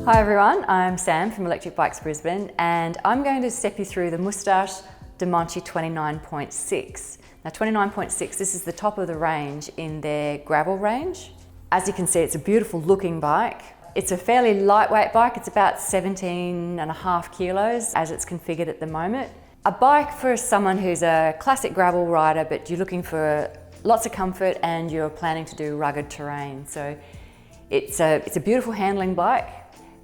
Hi everyone, I'm Sam from Electric Bikes Brisbane and I'm going to step you through the Moustache Dimanche 29.6. Now 29.6, this is the top of the range in their gravel range. As you can see, it's a beautiful looking bike. It's a fairly lightweight bike, it's about 17.5 kilos as it's configured at the moment. A bike for someone who's a classic gravel rider but you're looking for lots of comfort and you're planning to do rugged terrain. So it's a beautiful handling bike,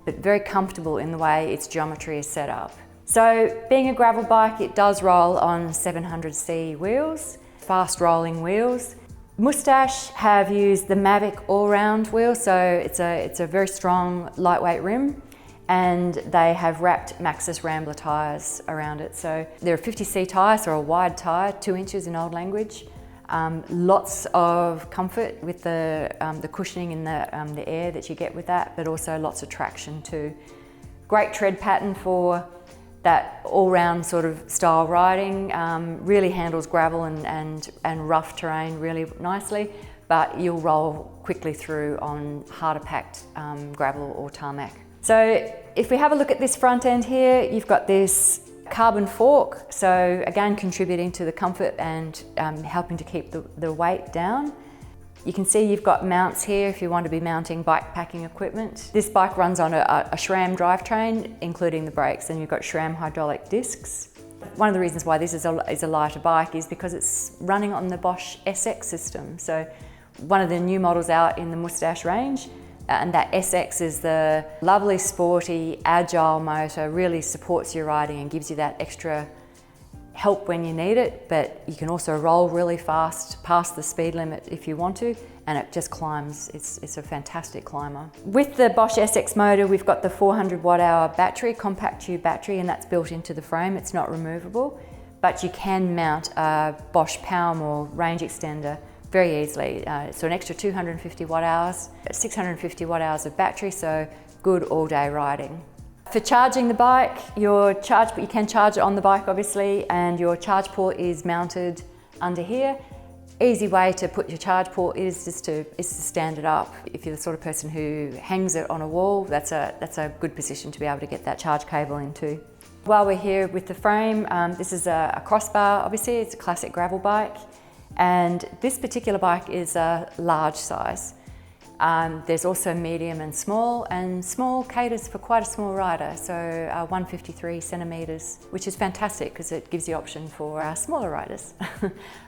but very comfortable in the way its geometry is set up. So being a gravel bike, it does roll on 700C wheels, fast rolling wheels. Moustache have used the Mavic all-round wheel, so it's a very strong, lightweight rim, and they have wrapped Maxxis Rambler tyres around it. So they're a 50C tyre, so a wide tyre, 2 inches in old language. Lots of comfort with the cushioning and the air that you get with that, but also lots of traction too. Great tread pattern for that all-round sort of style riding. Really handles gravel and rough terrain really nicely, but you'll roll quickly through on harder packed gravel or tarmac. So if we have a look at this front end here, you've got this carbon fork, so again contributing to the comfort and helping to keep the weight down. You can see you've got mounts here if you want to be mounting bike packing equipment. This bike runs on a SRAM drivetrain, including the brakes, and you've got SRAM hydraulic discs. One of the reasons why this is a lighter bike is because it's running on the Bosch SX system. So one of the new models out in the Moustache range, and that SX is the lovely, sporty, agile motor, really supports your riding and gives you that extra help when you need it, but you can also roll really fast past the speed limit if you want to, and it just climbs. It's a fantastic climber. With the Bosch SX motor, we've got the 400 watt-hour battery, compact tube battery, and that's built into the frame. It's not removable, but you can mount a Bosch Powermore range extender very easily. So an extra 250 watt hours, 650 watt hours of battery, so good all day riding. For charging the bike, you can charge it on the bike obviously, and your charge port is mounted under here. Easy way to put your charge port is to stand it up. If you're the sort of person who hangs it on a wall, that's a good position to be able to get that charge cable into. While we're here with the frame, this is a crossbar, obviously it's a classic gravel bike. And this particular bike is a large size. There's also medium and small caters for quite a small rider, so 153 centimetres, which is fantastic because it gives the option for smaller riders,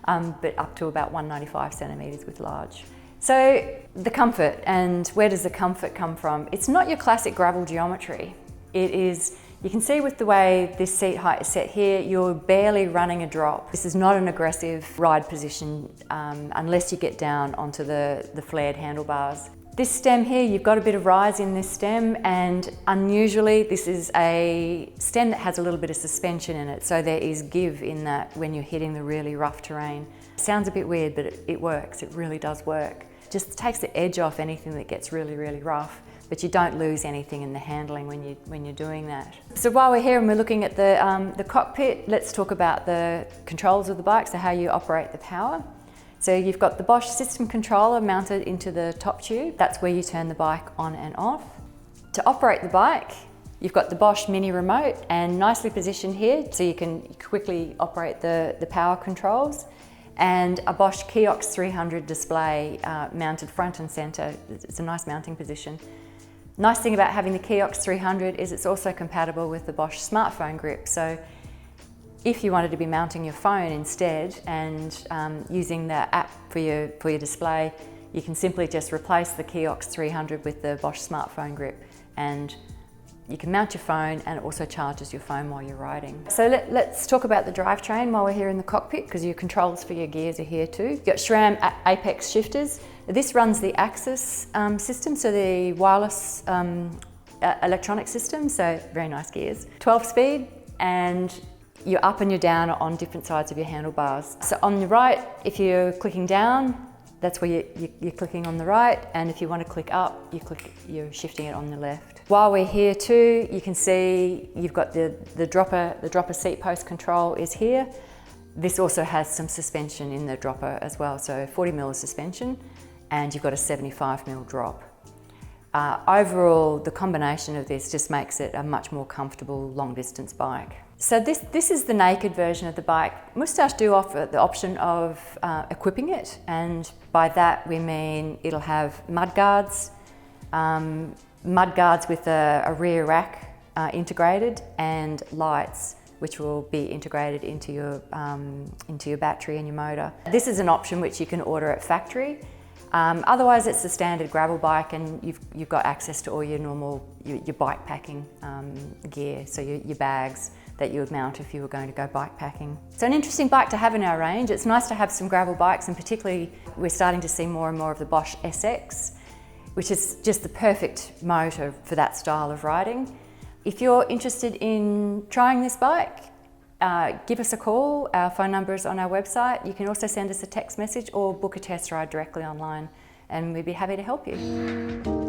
but up to about 195 centimetres with large. So the comfort, and where does the comfort come from? It's not your classic gravel geometry. It is. You can see with the way this seat height is set here, you're barely running a drop. This is not an aggressive ride position unless you get down onto the flared handlebars. This stem here, you've got a bit of rise in this stem, and unusually this is a stem that has a little bit of suspension in it, so there is give in that when you're hitting the really rough terrain. Sounds a bit weird, but it works, it really does work. Just takes the edge off anything that gets really, really rough, but you don't lose anything in the handling when you're doing that. So while we're here and we're looking at the cockpit, let's talk about the controls of the bike, so how you operate the power. So you've got the Bosch system controller mounted into the top tube. That's where you turn the bike on and off. To operate the bike, you've got the Bosch mini remote, and nicely positioned here so you can quickly operate the power controls. And a Bosch Kiox 300 display mounted front and center. It's a nice mounting position. Nice thing about having the Kiox 300 is it's also compatible with the Bosch smartphone grip. So if you wanted to be mounting your phone instead and using the app for your display, you can simply just replace the Kiox 300 with the Bosch smartphone grip, and you can mount your phone, and it also charges your phone while you're riding. So let's talk about the drivetrain while we're here in the cockpit, because your controls for your gears are here too. You've got SRAM AXS shifters. This runs the AXS system, so the wireless electronic system, so very nice gears. 12 speed, and you're up and you're down on different sides of your handlebars. So on the right, if you're clicking down, that's where you're clicking on the right, and if you want to click up, you're shifting it on the left. While we're here too, you can see you've got the dropper seat post control is here. This also has some suspension in the dropper as well, so 40mm of suspension, and you've got a 75mm drop. Overall, the combination of this just makes it a much more comfortable long distance bike. So this is the naked version of the bike. Moustache do offer the option of equipping it, and by that we mean it'll have mudguards with a rear rack integrated, and lights which will be integrated into your battery and your motor. This is an option which you can order at factory. Otherwise, it's the standard gravel bike, and you've got access to all your normal your bike packing gear, so your bags that you would mount if you were going to go bike packing. So an interesting bike to have in our range. It's nice to have some gravel bikes, and particularly we're starting to see more and more of the Bosch SX, which is just the perfect motor for that style of riding. If you're interested in trying this bike, give us a call. Our phone number is on our website. You can also send us a text message or book a test ride directly online, and we'd be happy to help you.